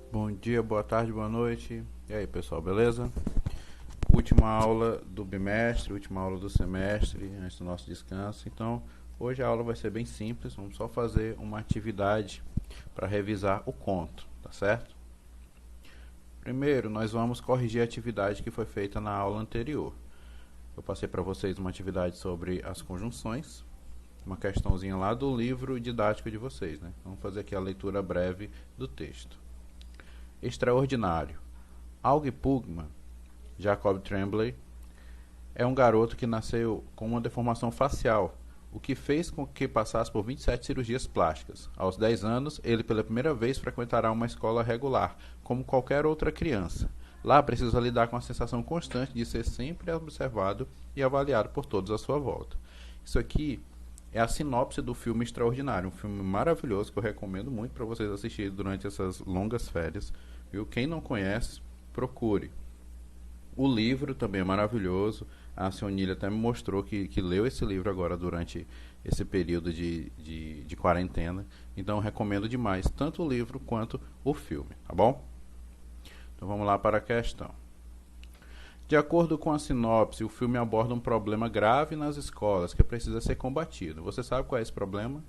Bom dia, boa tarde, boa noite. E aí, pessoal, beleza? Última aula do bimestre, última aula do semestre, antes do nosso descanso. Então, hoje a aula vai ser bem simples. Vamos só fazer uma atividade para revisar o conto, tá certo? Primeiro, nós vamos corrigir a atividade que foi feita na aula anterior. Eu passei para vocês uma atividade sobre as conjunções, uma questãozinha lá do livro didático de vocês, né? Vamos fazer aqui a leitura breve do texto. Extraordinário. Augie Pugman, Jacob Tremblay, é um garoto que nasceu com uma deformação facial, o que fez com que passasse por 27 cirurgias plásticas. Aos 10 anos, ele pela primeira vez frequentará uma escola regular, como qualquer outra criança. Lá precisa lidar com a sensação constante de ser sempre observado e avaliado por todos à sua volta. Isso aqui é a sinopse do filme Extraordinário, um filme maravilhoso que eu recomendo muito para vocês assistirem durante essas longas férias. Viu? Quem não conhece, procure. O livro também é maravilhoso. A Sionília até me mostrou que leu esse livro agora durante esse período de quarentena. Então recomendo demais tanto o livro quanto o filme, tá bom? Então vamos lá para a questão. De acordo com a sinopse, o filme aborda um problema grave nas escolas que precisa ser combatido. Você sabe qual é esse problema?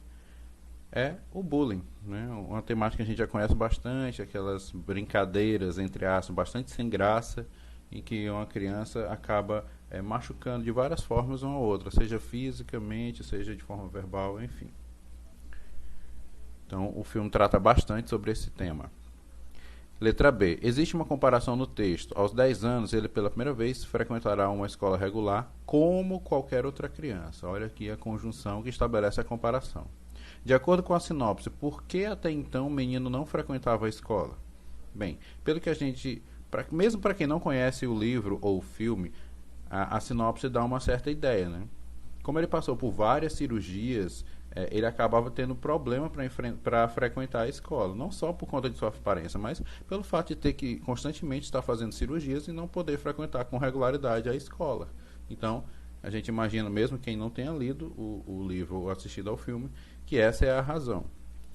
É o bullying, né? Uma temática que a gente já conhece bastante, aquelas brincadeiras, entre aspas, bastante sem graça, em que uma criança acaba machucando de várias formas uma ou outra, seja fisicamente, seja de forma verbal, enfim. Então, o filme trata bastante sobre esse tema. Letra B. Existe uma comparação no texto. Aos 10 anos, ele pela primeira vez frequentará uma escola regular, como qualquer outra criança. Olha aqui a conjunção que estabelece a comparação. De acordo com a sinopse, por que até então o menino não frequentava a escola? Bem, pelo que a gente... mesmo para quem não conhece o livro ou o filme, a sinopse dá uma certa ideia, né? Como ele passou por várias cirurgias, ele acabava tendo problema para frequentar a escola. Não só por conta de sua aparência, mas pelo fato de ter que constantemente estar fazendo cirurgias e não poder frequentar com regularidade a escola. Então, a gente imagina, mesmo quem não tenha lido o livro ou assistido ao filme, que essa é a razão.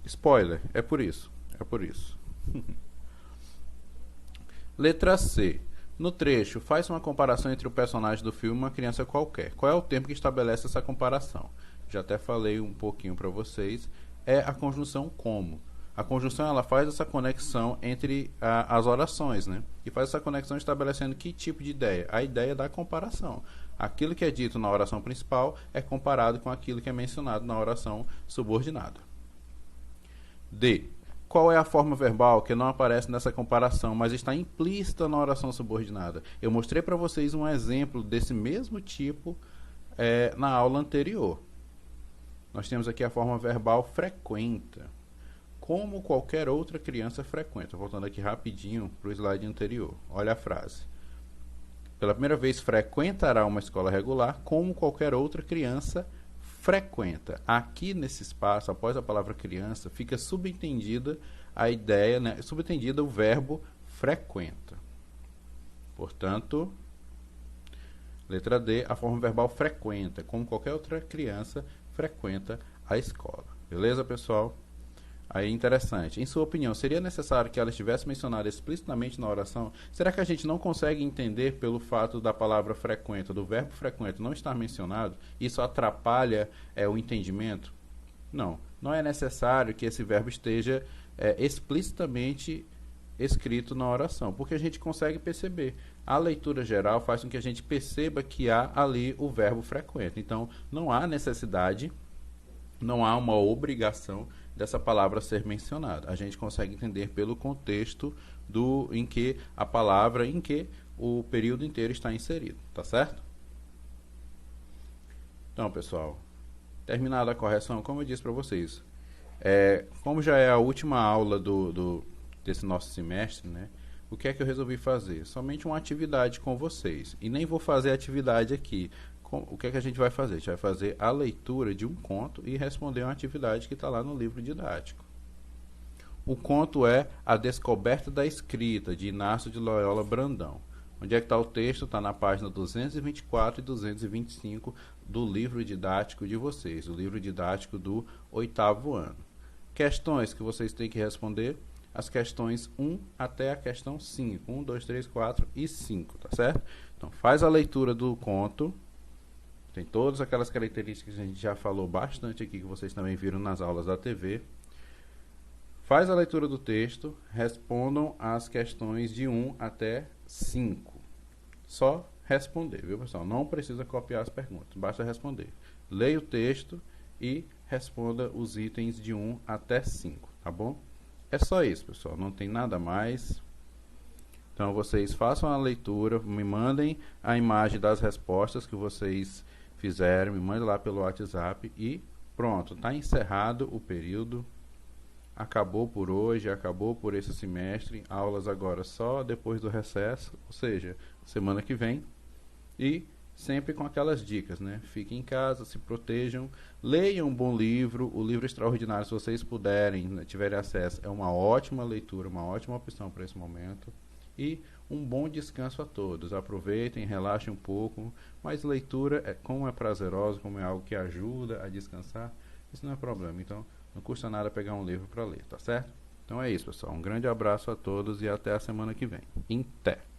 Spoiler, é por isso. É por isso. Letra C. No trecho, faz uma comparação entre o personagem do filme e uma criança qualquer. Qual é o termo que estabelece essa comparação? Já até falei um pouquinho para vocês. É a conjunção como. A conjunção ela faz essa conexão entre as orações, né? E faz essa conexão estabelecendo que tipo de ideia? A ideia da comparação. Aquilo que é dito na oração principal é comparado com aquilo que é mencionado na oração subordinada. D. Qual é a forma verbal que não aparece nessa comparação, mas está implícita na oração subordinada? Eu mostrei para vocês um exemplo desse mesmo tipo na aula anterior. Nós temos aqui a forma verbal frequenta, como qualquer outra criança frequenta. Voltando aqui rapidinho para o slide anterior. Olha a frase. Pela primeira vez, frequentará uma escola regular, como qualquer outra criança frequenta. Aqui nesse espaço, após a palavra criança, fica subentendida a ideia, né? Subentendida o verbo frequenta. Portanto, letra D, a forma verbal frequenta, como qualquer outra criança frequenta a escola. Beleza, pessoal? Aí, interessante. Em sua opinião, seria necessário que ela estivesse mencionada explicitamente na oração? Será que a gente não consegue entender pelo fato da palavra frequenta, do verbo frequenta, não estar mencionado? Isso atrapalha o entendimento? Não. Não é necessário que esse verbo esteja explicitamente escrito na oração, porque a gente consegue perceber. A leitura geral faz com que a gente perceba que há ali o verbo frequenta. Então, não há necessidade, não há uma obrigação dessa palavra ser mencionada. A gente consegue entender pelo contexto em que a palavra, em que o período inteiro está inserido, tá certo? Então, pessoal, terminada a correção, como eu disse para vocês, como já é a última aula desse nosso semestre, né? O que é que eu resolvi fazer? Somente uma atividade com vocês. E nem vou fazer atividade aqui. O que é que a gente vai fazer? A gente vai fazer a leitura de um conto e responder uma atividade que está lá no livro didático. O conto é A Descoberta da Escrita, de Inácio de Loyola Brandão. Onde é que está o texto? Está na página 224 e 225 do livro didático de vocês, o livro didático do 8º ano. Questões que vocês têm que responder. as questões 1 até a questão 5. 1, 2, 3, 4 e 5, tá certo? Então, faz a leitura do conto. Tem todas aquelas características que a gente já falou bastante aqui, que vocês também viram nas aulas da TV. Faz a leitura do texto, respondam as questões de 1 até 5. Só responder, viu, pessoal? Não precisa copiar as perguntas, basta responder. Leia o texto e responda os itens de 1 até 5, tá bom? É só isso, pessoal, não tem nada mais. Então, vocês façam a leitura, me mandem a imagem das respostas que vocês fizeram, me mandem lá pelo WhatsApp e pronto, está encerrado o período. Acabou por hoje, acabou por esse semestre. Aulas agora só depois do recesso, ou seja, semana que vem. E sempre com aquelas dicas, né? Fiquem em casa, se protejam, leiam um bom livro. O livro extraordinário, se vocês puderem, né, tiverem acesso, é uma ótima leitura, uma ótima opção para esse momento. E um bom descanso a todos. Aproveitem, relaxem um pouco. Mas leitura, como é prazerosa, como é algo que ajuda a descansar, isso não é problema. Então, não custa nada pegar um livro para ler, tá certo? Então é isso, pessoal. Um grande abraço a todos e até a semana que vem. Até!